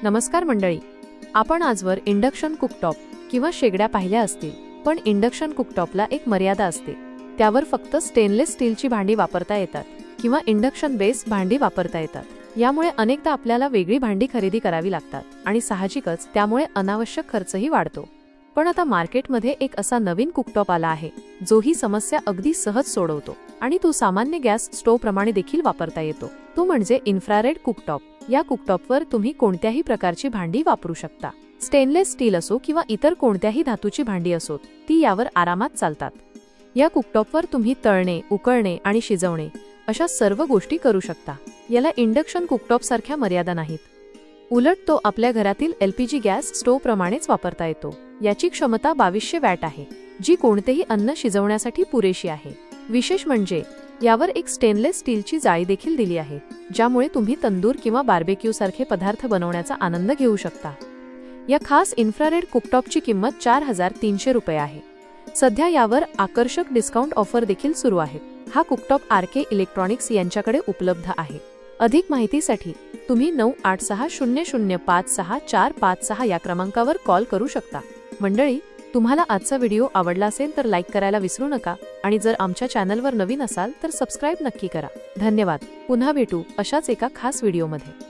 नमस्कार मंडळी, आपण आजवर इंडक्शन कुकटॉप किंवा शेगड्या पाहिल्या असतील, पण इंडक्शन कुकटॉपला एक मर्यादा असते. त्यावर फक्त स्टेनलेस स्टीलची भांडी वापरता येतात किंवा इंडक्शन बेस भांडी वापरता येतात. यामुळे अनेकदा आपल्याला वेगळी भांडी खरेदी करावी लागतात आणि साहजिकच त्यामुळे अनावश्यक खर्चही वाढतो. पण आता मार्केटमध्ये एक असा नवीन कुकटॉप आला आहे जो ही समस्या अगदी सहज सोडवतो आणि तो सामान्य गॅस स्टोव्ह प्रमाणे देखील वापरता येतो. तो म्हणजे इन्फ्रारेड कुकटॉप. या कुकटॉपवर तुम्ही कोणत्याही प्रकारची भांडी वापरू शकता. स्टेनलेस स्टील असो किंवा इतर कोणत्याही धातूची भांडी असोत, ती यावर आरामात चालतात. या कुकटॉपवर तुम्ही तळणे, उकळणे आणि शिजवणे अशा सर्व गोष्टी करू शकता. याला इंडक्शन कुकटॉप सारख्या मर्यादा नाहीत. उलट तो आपल्या घरातील LPG गॅस स्टोव्ह प्रमाणेच वापरता येतो. याची क्षमता 2200 वॅट आहे, जी कोणतेही अन्न शिजवण्यासाठी पुरेशी आहे. विशेष म्हणजे यावर एक स्टेनलेस स्टीलची जाळी देखील दिली आहे, ज्यामुळे तुम्ही तंदूर किंवा बार्बेक्यू सारखे पदार्थ बनवण्याचा आनंद घेऊ शकता. या खास इन्फ्रारेड कुकटॉपची किंमत 4300 रुपये आहे. सध्या यावर आकर्षक डिस्काउंट ऑफर देखील सुरू आहे. हा कुकटॉप RK इलेक्ट्रॉनिक्स यांच्याकडे उपलब्ध आहे. अधिक माहितीसाठी तुम्ही 9860056456 या क्रमांकावर कॉल करू शकता. मंडळी, तुम्हाला आजचा व्हिडिओ आवडला असेल तर लाईक करायला विसरू नका आणि जर आमच्या चॅनलवर नवीन असाल तर सबस्क्राईब नक्की करा. धन्यवाद. पुन्हा भेटू अशाच एका खास व्हिडिओमध्ये.